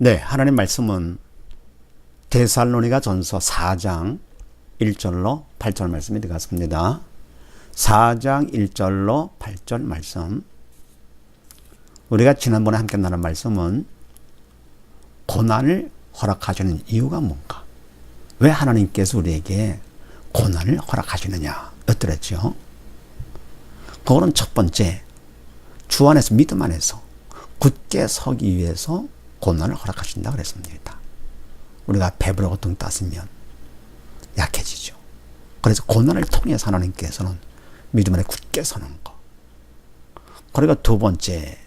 네, 하나님 말씀은 데살로니가 전서 4장 1절로 8절 말씀이 들어갔습니다. 4장 1절로 8절 말씀. 우리가 지난번에 함께 나눈 말씀은 고난을 허락하시는 이유가 뭔가? 왜 하나님께서 우리에게 고난을 허락하시느냐? 였더랬죠. 그거는 첫 번째, 주 안에서 믿음 안에서 굳게 서기 위해서 고난을 허락하신다 그랬습니다. 우리가 배부르고 등 땄으면 약해지죠. 그래서 고난을 통해서 하나님께서는 믿음 안에 굳게 서는 거. 그리고 두 번째,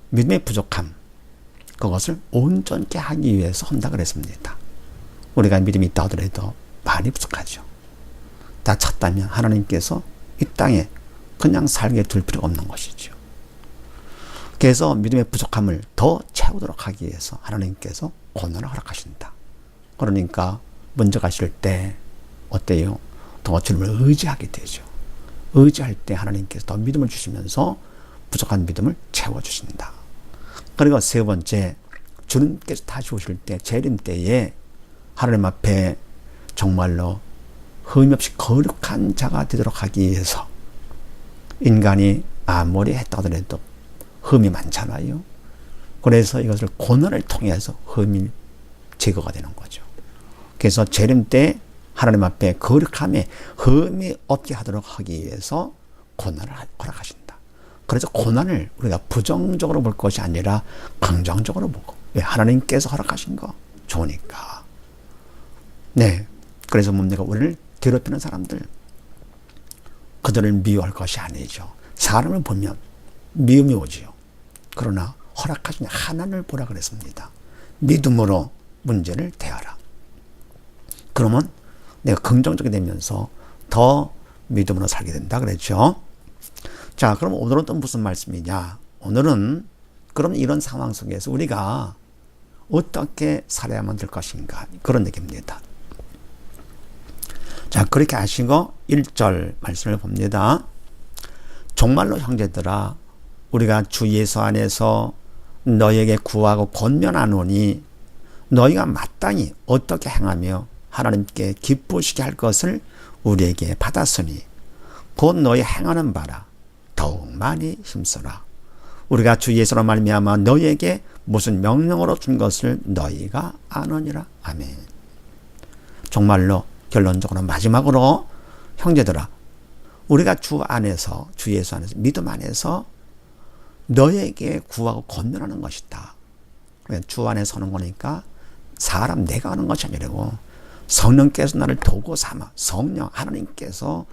믿음의 부족함, 그것을 온전케 하기 위해서 한다 그랬습니다. 우리가 믿음이 있다 하더라도 많이 부족하죠. 다 찼다면 하나님께서 이 땅에 그냥 살게 둘 필요가 없는 것이죠. 그래서 믿음의 부족함을 더 채우도록 하기 위해서 하나님께서 고난을 허락하신다. 그러니까 먼저 가실 때 어때요? 더 주님을 의지하게 되죠. 의지할 때 하나님께서 더 믿음을 주시면서 부족한 믿음을 채워주신다. 그리고 세 번째, 주님께서 다시 오실 때, 재림 때에 하나님 앞에 정말로 흠이 없이 거룩한 자가 되도록 하기 위해서, 인간이 아무리 했다 하더라도 흠이 많잖아요. 그래서 이것을 고난을 통해서 흠이 제거가 되는 거죠. 그래서 재림 때 하나님 앞에 거룩함에 흠이 없게 하도록 하기 위해서 고난을 허락하신다. 그래서 고난을 우리가 부정적으로 볼 것이 아니라 긍정적으로 보고, 왜? 하나님께서 허락하신 거 좋으니까. 네. 그래서 뭡니까? 우리를 괴롭히는 사람들, 그들을 미워할 것이 아니죠. 사람을 보면 미움이 오지요. 그러나 허락하신 하나님을 보라 그랬습니다. 믿음으로 문제를 대하라. 그러면 내가 긍정적이 되면서 더 믿음으로 살게 된다 그랬죠. 자, 그럼 오늘은 또 무슨 말씀이냐? 오늘은 그럼 이런 상황 속에서 우리가 어떻게 살아야만 될 것인가? 그런 얘기입니다. 자, 그렇게 하시고 1절 말씀을 봅니다. 정말로 형제들아, 우리가 주 예수 안에서 너에게 구하고 권면하노니 너희가 마땅히 어떻게 행하며 하나님께 기쁘시게 할 것을 우리에게 받았으니 곧 너희 행하는 바라 더욱 많이 힘써라. 우리가 주 예수로 말미암아 너희에게 무슨 명령으로 준 것을 너희가 아느니라. 아멘. 정말로 결론적으로 마지막으로 형제들아, 우리가 주 안에서, 주 예수 안에서, 믿음 안에서 너에게 구하고 권면하는 것이다. 주 안에 서는 거니까 사람 내가 하는 것이 아니라고 성령께서 나를 도구 삼아, 성령 하나님께서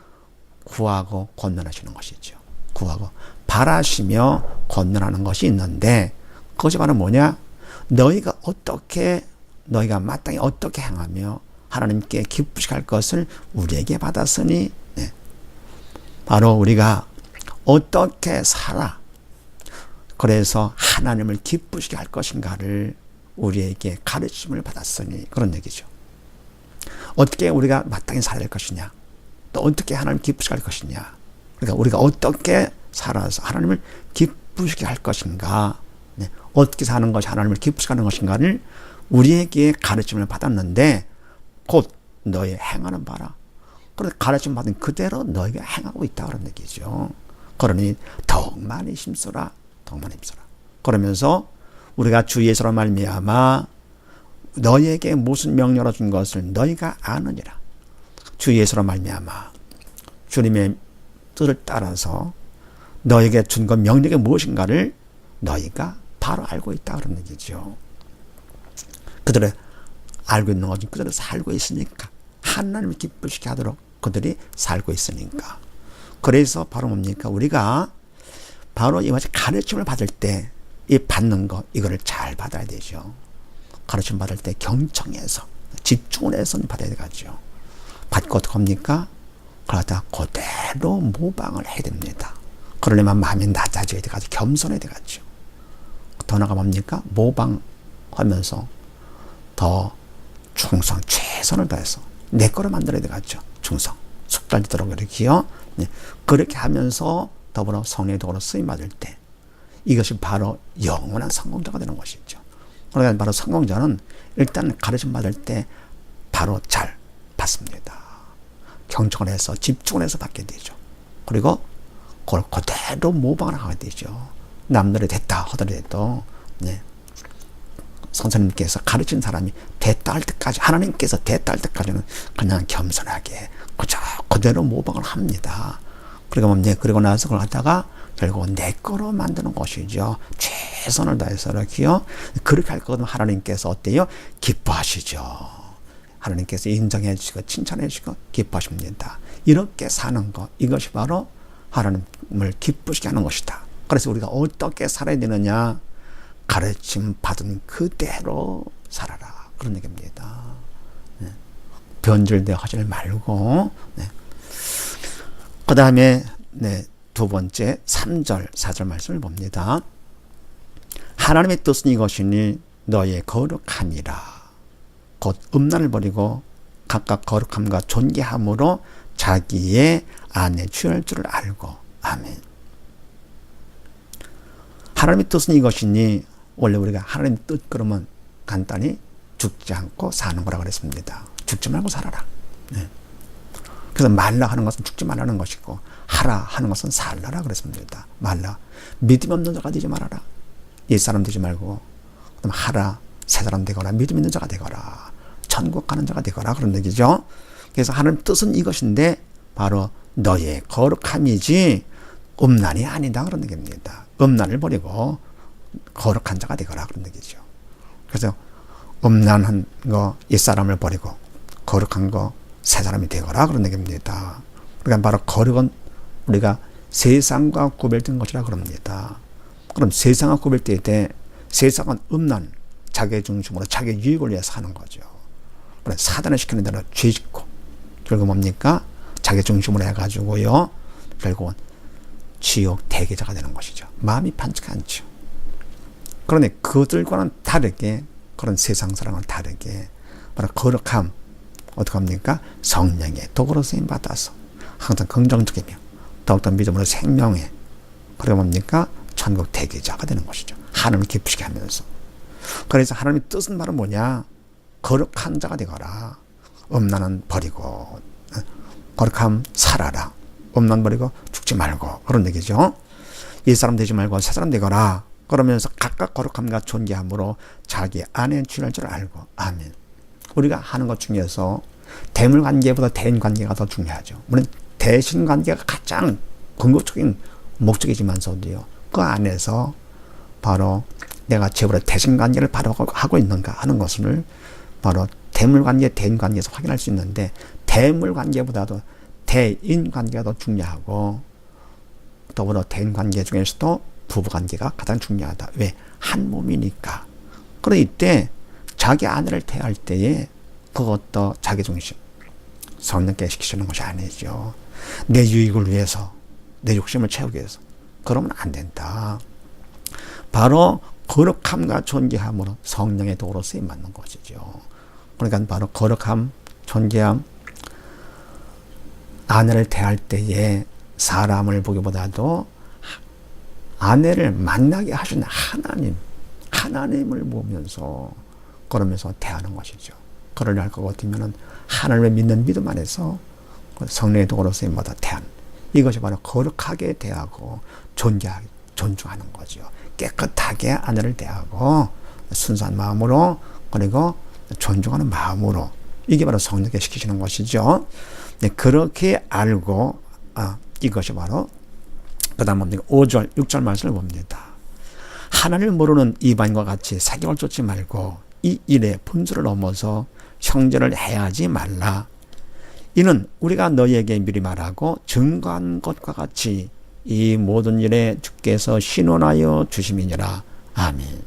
구하고 권면하시는 것이죠. 구하고 바라시며 권면하는 것이 있는데, 그것이 바로 뭐냐? 너희가 마땅히 어떻게 행하며 하나님께 기쁘시게 할 것을 우리에게 받았으니, 네. 바로 우리가 어떻게 살아, 그래서 하나님을 기쁘시게 할 것인가를 우리에게 가르침을 받았으니, 그런 얘기죠. 어떻게 우리가 마땅히 살아야 될 것이냐, 또 어떻게 하나님을 기쁘시게 할 것이냐, 그러니까 우리가 어떻게 살아서 하나님을 기쁘시게 할 것인가, 네. 어떻게 사는 것이 하나님을 기쁘시게 하는 것인가를 우리에게 가르침을 받았는데, 곧 너희 행하는 바라. 그런데 가르침 받은 그대로 너희가 행하고 있다 그런 얘기죠. 그러니 더욱 많이 힘써라. 더욱 많이 힘써라. 그러면서 우리가 주 예수로 말미암아 너희에게 무슨 명령을 준 것을 너희가 아느니라. 주 예수로 말미암아 주님의 뜻을 따라서 너희에게 준 것 명령이 무엇인가를 너희가 바로 알고 있다 그런 얘기죠. 그들의 알고 있는 것은 그들이 살고 있으니까, 하나님을 기쁘시게 하도록 그들이 살고 있으니까. 그래서 바로 뭡니까? 우리가 바로 이와 같이 가르침을 받을 때 이 받는 거, 이거를 잘 받아야 되죠. 가르침 받을 때 경청해서 집중을 해서 받아야 되겠죠. 받고 어떻게 합니까? 그러다 그대로 모방을 해야 됩니다. 그러려면 마음이 낮아져야 되겠죠. 겸손해야 되겠죠. 더 나아가 뭡니까? 모방하면서 더 충성, 최선을 다해서 내 거로 만들어야 되겠죠. 충성, 습관되도록 이렇게요. 네. 그렇게 하면서 더불어 성령의 도구로 쓰임 받을 때 이것이 바로 영원한 성공자가 되는 것이죠. 그러니까 바로 성공자는 일단 가르침 받을 때 바로 잘 받습니다. 경청을 해서 집중을 해서 받게 되죠. 그리고 그걸 그대로 모방을 하게 되죠. 남들이 됐다 하더라도 네. 선생님께서 가르친 사람이 됐다 할 때까지, 하나님께서 됐다 할 때까지는 그냥 겸손하게 그대로 모방을 합니다. 그리고 나서 그걸 갖다가 결국은 내 거로 만드는 것이죠. 최선을 다해서 이렇게요. 그렇게 할 거거든 하나님께서 어때요? 기뻐하시죠. 하나님께서 인정해 주시고 칭찬해 주시고 기뻐하십니다. 이렇게 사는 것, 이것이 바로 하나님을 기쁘시게 하는 것이다. 그래서 우리가 어떻게 살아야 되느냐? 가르침 받은 그대로 살아라. 그런 얘기입니다. 네. 변질되어 하지 말고. 네. 그 다음에 네, 두 번째 3절 4절 말씀을 봅니다. 하나님의 뜻은 이것이니 너의 거룩함이라. 곧 음란을 버리고 각각 거룩함과 존귀함으로 자기의 안에 취할 줄을 알고. 아멘. 하나님의 뜻은 이것이니, 원래 우리가 하나님의 뜻 그러면 간단히 죽지 않고 사는 거라 그랬습니다. 죽지 말고 살아라. 네. 그래서 말라 하는 것은 죽지 말라는 것이고, 하라 하는 것은 살라라 그랬습니다. 말라. 믿음 없는 자가 되지 말아라. 옛사람 되지 말고, 그럼 하라. 새 사람 되거라. 믿음 있는 자가 되거라. 천국 가는 자가 되거라. 그런 얘기죠. 그래서 하나님 뜻은 이것인데 바로 너의 거룩함이지 음란이 아니다. 그런 얘기입니다. 음란을 버리고 거룩한 자가 되거라. 그런 얘기죠. 그래서 음란한 거 옛사람을 버리고 거룩한 거 새 사람이 되거라. 그런 얘기입니다. 그러니까 바로 거룩은 우리가 세상과 구별된 것이라 그럽니다. 그럼 세상과 구별될 때 세상은 음란, 자기 중심으로 자기 유익을 위해서 하는 거죠. 사단을 시키는 대로 죄 짓고 결국 뭡니까? 자기 중심으로 해가지고요. 결국은 지옥 대계자가 되는 것이죠. 마음이 반칙 않죠. 그런데 그들과는 다르게, 그런 세상 사랑은 다르게 바로 거룩함, 어떻게 합니까? 성령의 도구로 쓰임 받아서 항상 긍정적이며 더욱더 믿음으로 생명해, 그리고 뭡니까? 천국 대계자가 되는 것이죠. 하나님을 기쁘시게 하면서. 그래서 하나님의 뜻은 바로 뭐냐? 거룩한 자가 되거라. 음란은 버리고 거룩함 살아라. 음란 버리고 죽지 말고, 그런 얘기죠. 옛사람 되지 말고 새사람 되거라. 그러면서 각각 거룩함과 존귀함으로 자기 안에 취할 줄 알고. 아멘. 우리가 하는 것 중에서 대물관계보다 대인관계가 더 중요하죠. 물론 대신관계가 가장 궁극적인 목적이지만서도요, 그 안에서 바로 내가 제대로 대신관계를 바로 하고 있는가 하는 것을 바로 대물관계, 대인관계에서 확인할 수 있는데, 대물관계보다도 대인관계가 더 중요하고, 더불어 대인관계 중에서도 부부관계가 가장 중요하다. 왜? 한 몸이니까. 그런데 이때 자기 아내를 대할 때에 그것도 자기중심, 성령께 시키시는 것이 아니죠. 내 유익을 위해서, 내 욕심을 채우기 위해서. 그러면 안 된다. 바로 거룩함과 존귀함으로 성령의 도구로 쓰임 받는 것이죠. 그러니까 바로 거룩함, 존귀함, 아내를 대할 때에 사람을 보기보다도 아내를 만나게 하신 하나님을 보면서 그러면서 대하는 것이죠. 그러려 할 것 같으면 하나님을 믿는 믿음 안에서 성령의 도구로 쓰임 받아 대하는, 이것이 바로 거룩하게 대하고 존중하는 거죠. 깨끗하게 아내를 대하고 순수한 마음으로, 그리고 존중하는 마음으로, 이게 바로 성령께 시키시는 것이죠. 네, 그렇게 알고 이것이 바로 그 다음 5절 6절 말씀을 봅니다. 하나님을 모르는 이방인과 같이 사경을 쫓지 말고 이 일의 본질을 넘어서 형제를 해하지 말라. 이는 우리가 너희에게 미리 말하고 증거한 것과 같이 이 모든 일에 주께서 신원하여 주심이니라. 아멘.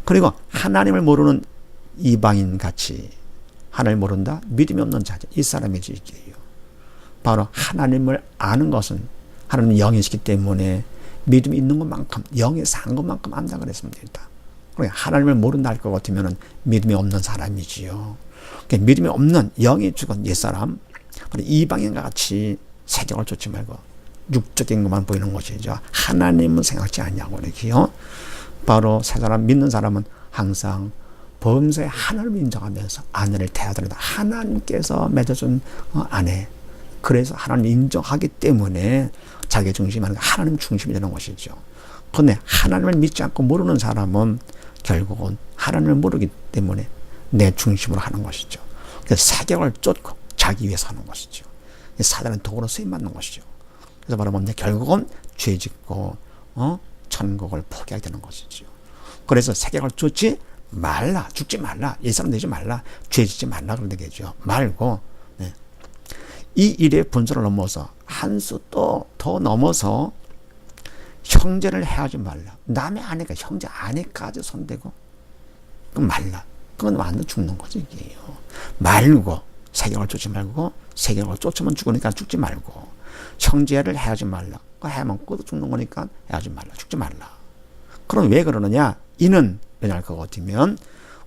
그리고 하나님을 모르는 이방인 같이, 하나님을 모른다? 믿음이 없는 자죠. 이 사람의 지지예요. 바로 하나님을 아는 것은 하나님 영이시기 때문에 믿음이 있는 것만큼, 영이 산 것만큼 안다 그랬습니다. 그러니까 하나님을 모른다 할 것 같으면 믿음이 없는 사람이지요. 그러니까 믿음이 없는 영이 죽은 옛사람, 이방인과 같이 세경을 쫓지 말고 육적인 것만 보이는 것이죠. 하나님은 생각지 않냐고 이렇게요. 바로 세 사람 믿는 사람은 항상 범사에 하나님을 인정하면서 아내를 대하더라도 하나님께서 맺어준 아내, 그래서 하나님 인정하기 때문에 자기 중심이 아니라 하나님 중심이 되는 것이죠. 그런데 하나님을 믿지 않고 모르는 사람은 결국은 하나님을 모르기 때문에 내 중심으로 하는 것이죠. 그래서 세계를 쫓고 자기 위해서 하는 것이죠. 사단의 도구로 쓰임받는 것이죠. 그래서 말하면 결국은 죄 짓고 천국을 포기하게 되는 것이죠. 그래서 세계를 쫓지 말라, 죽지 말라, 예사람 되지 말라, 죄 짓지 말라 그런 얘기죠. 말고 이 일의 분수를 넘어서 한 수 또 더 넘어서 형제를 해하지 말라. 남의 아내가 형제 아내까지 손대고 그건 말라. 그건 완전 죽는 거지 이게요. 말고 세경을 쫓지 말고 세경을 쫓으면 죽으니까 죽지 말고 형제를 해하지 말라. 해하면 또 죽는 거니까 해하지 말라. 죽지 말라. 그럼 왜 그러느냐? 이는 왜냐할 것 같으면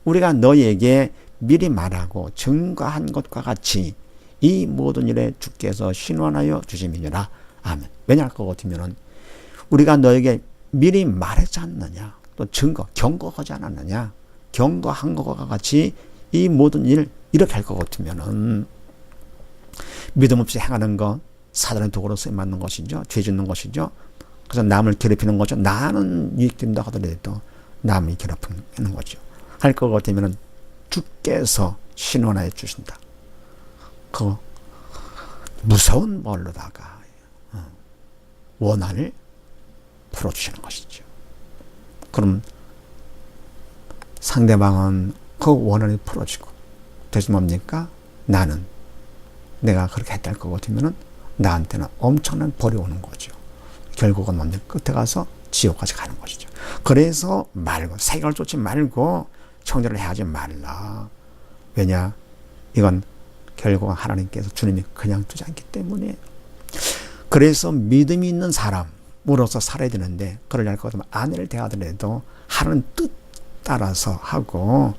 우리가 너희에게 미리 말하고 증거한 것과 같이 이 모든 일에 주께서 신원하여 주심이니라. 아멘. 왜냐할 것 같으면 우리가 너에게 미리 말하지 않느냐, 또 증거, 경고하지 않았느냐, 경고한 것과 같이 이 모든 일 이렇게 할 것 같으면은 믿음 없이 행하는 것, 사단의 도구로 쓰임받는 것이죠. 죄 짓는 것이죠. 그래서 남을 괴롭히는 거죠. 나는 유익된다 하더라도 남이 괴롭히는 거죠. 할 것 같으면은 주께서 신원하여 주신다. 그 무서운 벌로다가 원한을 풀어주시는 것이죠. 그럼 상대방은 그 원한이 풀어지고 대신 뭡니까? 나는 내가 그렇게 했다할 것 같으면은 나한테는 엄청난 벌이 오는 거죠. 결국은 뭡니까? 끝에 가서 지옥까지 가는 것이죠. 그래서 말고 세경을 쫓지 말고 형제를 해하지 말라. 왜냐? 이건 결국은 하나님께서 주님이 그냥 두지 않기 때문에. 그래서 믿음이 있는 사람으로서 살아야 되는데 그러지 않을 것 같으면 아내를 대하더라도 하나님 뜻 따라서 하고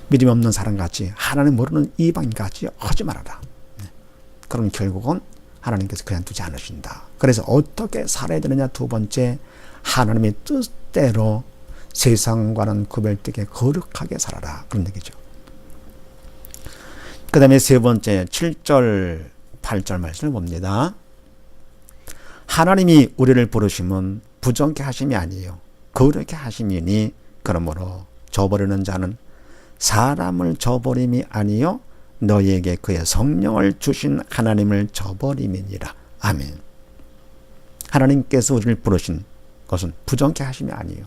믿음이 없는 사람같이 하나님 모르는 이방인같이 하지 말아라. 그럼 결국은 하나님께서 그냥 두지 않으신다. 그래서 어떻게 살아야 되느냐? 두 번째, 하나님의 뜻대로 세상과는 구별되게 거룩하게 살아라. 그런 얘기죠. 그 다음에 세 번째 7절 8절 말씀을 봅니다. 하나님이 우리를 부르심은 부정케 하심이 아니에요. 거룩게 하심이니 그러므로 저버리는 자는 사람을 저버림이 아니요 너희에게 그의 성령을 주신 하나님을 저버림이니라. 아멘. 하나님께서 우리를 부르신 것은 부정케 하심이 아니에요.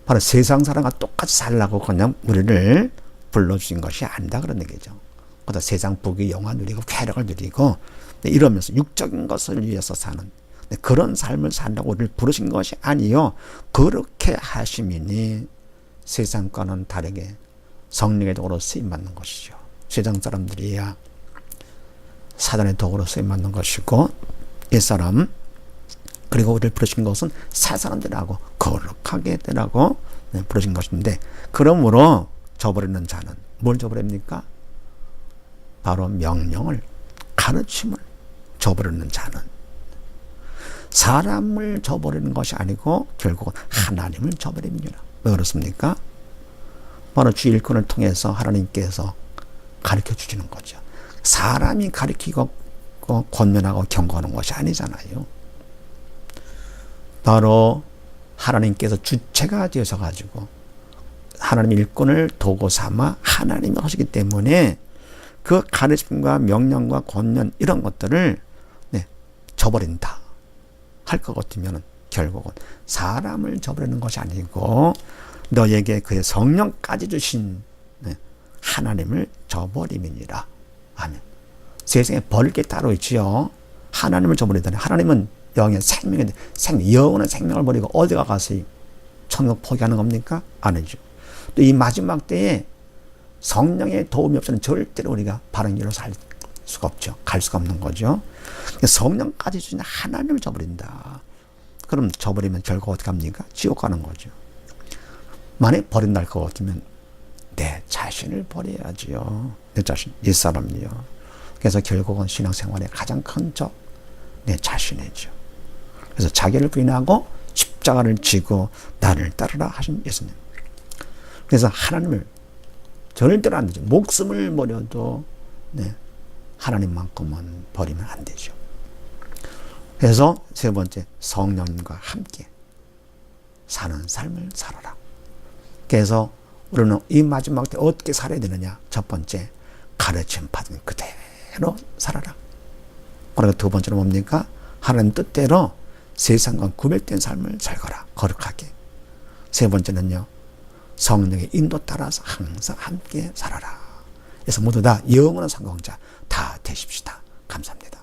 바로 세상 사람과 똑같이 살라고 그냥 우리를 불러주신 것이 아니다 그런 얘기죠. 그러다 세상 부귀 영화 누리고 쾌락을 누리고 이러면서 육적인 것을 위해서 사는 그런 삶을 산다고 우리를 부르신 것이 아니요 그렇게 하심이니 세상과는 다르게 성령의 도구로 쓰임받는 것이죠. 세상 사람들이야 사단의 도구로 쓰임받는 것이고 옛사람 그리고 우리를 부르신 것은 새 사람들하고 거룩하게 되라고 부르신 것인데 그러므로 저버리는 자는 뭘 저버립니까? 바로 명령을 가르침을 저버리는 자는 사람을 저버리는 것이 아니고 결국은 하나님을 저버립니다. 왜 그렇습니까? 바로 주 일꾼을 통해서 하나님께서 가르쳐 주시는 거죠. 사람이 가르치고 권면하고 경고하는 것이 아니잖아요. 바로 하나님께서 주체가 되어서 가지고 하나님 일꾼을 도구 삼아 하나님이 하시기 때문에 그 가르침과 명령과 권면 이런 것들을 저버린다 할 것 같으면 결국은 사람을 저버리는 것이 아니고 너에게 그의 성령까지 주신 하나님을 저버림이니라. 아멘. 세상에 버릴 게 따로 있지요. 하나님을 저버리다니 하나님은 영의 생명인데 영원한 생명을 버리고 어디가 가서 천국 포기하는 겁니까? 아니죠. 또 이 마지막 때에 성령의 도움이 없이는 절대로 우리가 바른 길로 살 수가 없죠. 갈 수가 없는 거죠. 성령까지 주신 하나님을 저버린다. 그럼 저버리면 결국 어떻게 합니까? 지옥 가는 거죠. 만약 버린다 할 것 같으면 내 자신을 버려야지요. 내 자신, 옛사람이요. 그래서 결국은 신앙생활의 가장 큰 적, 내 자신이죠. 그래서 자기를 부인하고 십자가를 지고 나를 따르라 하신 예수님. 그래서 하나님을 절대로 안 되죠. 목숨을 버려도 하나님만큼은 버리면 안 되죠. 그래서 세 번째, 성령님과 함께 사는 삶을 살아라. 그래서 우리는 이 마지막 때 어떻게 살아야 되느냐? 첫 번째, 가르침 받은 그대로 살아라. 그리고 두 번째는 뭡니까? 하나님 뜻대로 세상과 구별된 삶을 살거라. 거룩하게. 세 번째는요, 성령의 인도 따라서 항상 함께 살아라. 그래서 모두 다 영원한 성공자 다 되십시다. 감사합니다.